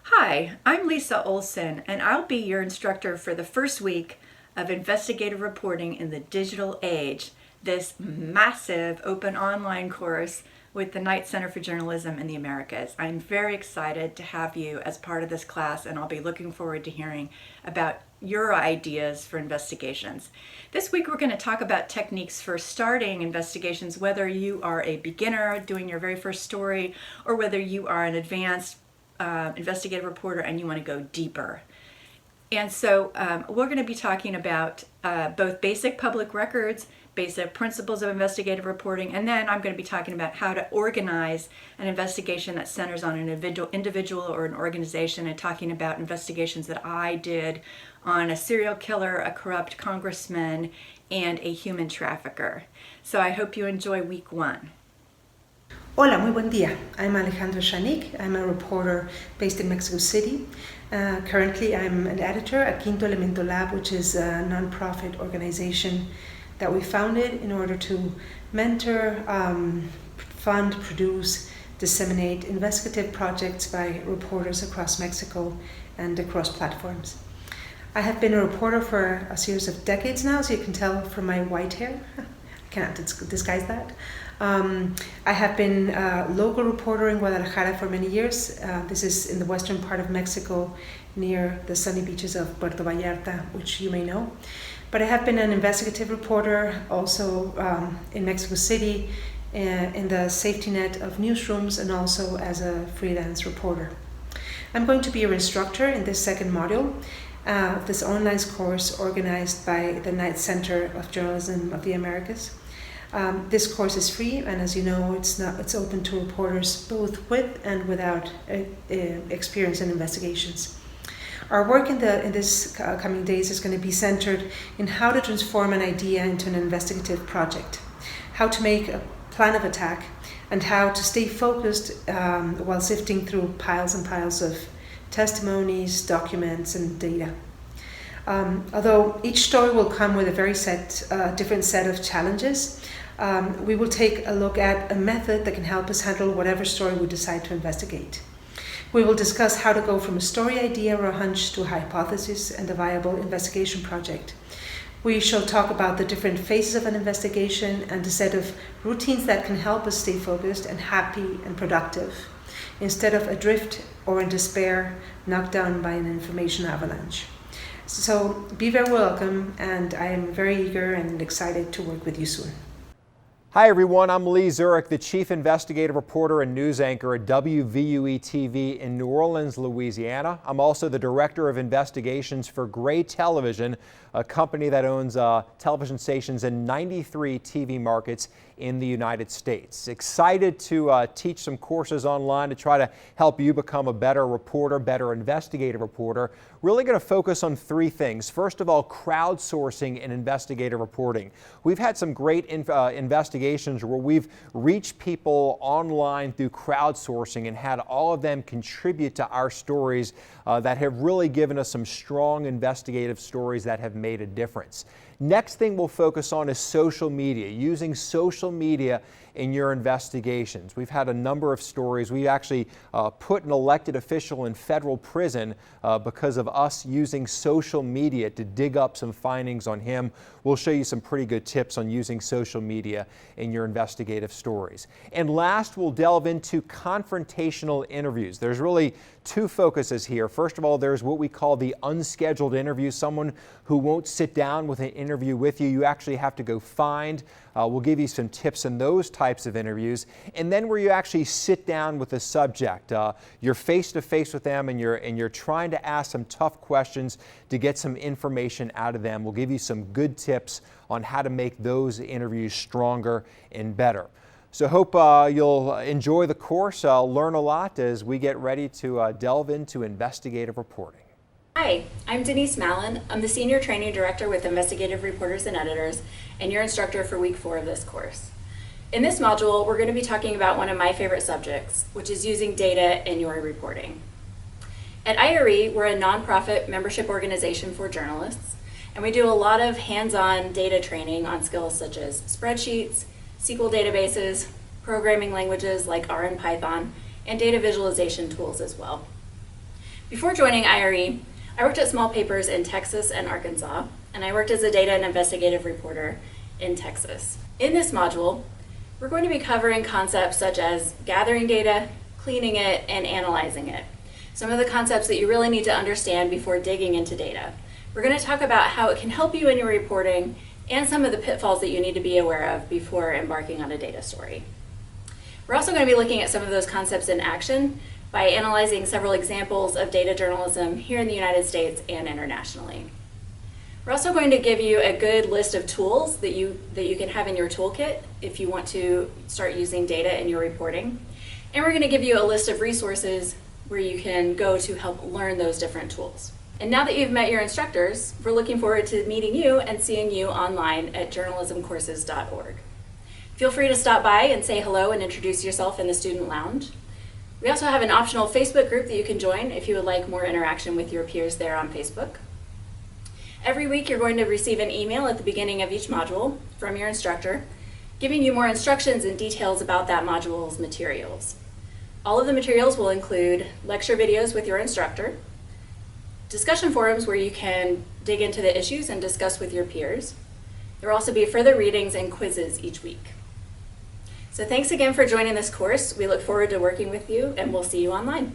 Hi, I'm Lisa Olson, and I'll be your instructor for the first week of investigative reporting in the digital age, this massive open online course with the Knight Center for Journalism in the Americas. I'm very excited to have you as part of this class, and I'll be looking forward to hearing about your ideas for investigations. This week we're going to talk about techniques for starting investigations, whether you are a beginner doing your very first story or whether you are an advanced investigative reporter and you want to go deeper. And so we're going to be talking about both basic public records, basic principles of investigative reporting, and then I'm going to be talking about how to organize an investigation that centers on an individual or an organization, and talking about investigations that I did on a serial killer, a corrupt congressman, and a human trafficker. So I hope you enjoy week one. Hola, muy buen día. I'm Alejandra Shanik. I'm a reporter based in Mexico City. Currently, I'm an editor at Quinto Elemento Lab, which is a nonprofit organization that we founded in order to mentor, fund, produce, disseminate investigative projects by reporters across Mexico and across platforms. I have been a reporter for a series of decades now, so you can tell from my white hair. I cannot disguise that. I have been a local reporter in Guadalajara for many years. This is in the western part of Mexico, near the sunny beaches of Puerto Vallarta, which you may know. But I have been an investigative reporter also in Mexico City, in the safety net of newsrooms, and also as a freelance reporter. I'm going to be your instructor in this second module of this online course organized by the Knight Center of Journalism of the Americas. This course is free, and as you know, it's open to reporters both with and without experience in investigations. Our work in this coming days is going to be centered in how to transform an idea into an investigative project, how to make a plan of attack, and how to stay focused while sifting through piles and piles of testimonies, documents, and data. Although each story will come with a very different set of challenges, we will take a look at a method that can help us handle whatever story we decide to investigate. We will discuss how to go from a story idea or a hunch to a hypothesis and a viable investigation project. We shall talk about the different phases of an investigation and a set of routines that can help us stay focused and happy and productive, instead of adrift or in despair, knocked down by an information avalanche. So be very welcome, and I am very eager and excited to work with you soon. Hi everyone, I'm Lee Zurich, the Chief Investigative Reporter and News Anchor at WVUE-TV in New Orleans, Louisiana. I'm also the Director of Investigations for Gray Television, a company that owns television stations in 93 TV markets in the United States. Excited to teach some courses online to try to help you become a better reporter, better investigative reporter. Really going to focus on three things. First of all, crowdsourcing and investigative reporting. We've had some great investigations where we've reached people online through crowdsourcing and had all of them contribute to our stories that have really given us some strong investigative stories that have made a difference. Next thing we'll focus on is social media, using social media in your investigations. We've had a number of stories. We actually put an elected official in federal prison because of us using social media to dig up some findings on him. We'll show you some pretty good tips on using social media in your investigative stories. And last, we'll delve into confrontational interviews. There's really two focuses here. First of all, there's what we call the unscheduled interview, someone who won't sit down with an interview with you. You actually have to go find. We'll give you some tips in those types of interviews. And then where you actually sit down with the subject. You're face to face with them and you're trying to ask some tough questions to get some information out of them. We'll give you some good tips on how to make those interviews stronger and better. So hope you'll enjoy the course, learn a lot as we get ready to delve into investigative reporting. Hi, I'm Denise Mallon. I'm the Senior Training Director with Investigative Reporters and Editors, and your instructor for week 4 of this course. In this module, we're going to be talking about one of my favorite subjects, which is using data in your reporting. At IRE, we're a nonprofit membership organization for journalists, and we do a lot of hands-on data training on skills such as spreadsheets, SQL databases, programming languages like R and Python, and data visualization tools as well. Before joining IRE, I worked at small papers in Texas and Arkansas, and I worked as a data and investigative reporter in Texas. In this module, we're going to be covering concepts such as gathering data, cleaning it, and analyzing it. Some of the concepts that you really need to understand before digging into data. We're going to talk about how it can help you in your reporting and some of the pitfalls that you need to be aware of before embarking on a data story. We're also going to be looking at some of those concepts in action by analyzing several examples of data journalism here in the United States and internationally. We're also going to give you a good list of tools that you can have in your toolkit if you want to start using data in your reporting. And we're going to give you a list of resources where you can go to help learn those different tools. And now that you've met your instructors, we're looking forward to meeting you and seeing you online at journalismcourses.org. Feel free to stop by and say hello and introduce yourself in the student lounge. We also have an optional Facebook group that you can join if you would like more interaction with your peers there on Facebook. Every week you're going to receive an email at the beginning of each module from your instructor, giving you more instructions and details about that module's materials. All of the materials will include lecture videos with your instructor, discussion forums where you can dig into the issues and discuss with your peers. There will also be further readings and quizzes each week. So thanks again for joining this course. We look forward to working with you, and we'll see you online.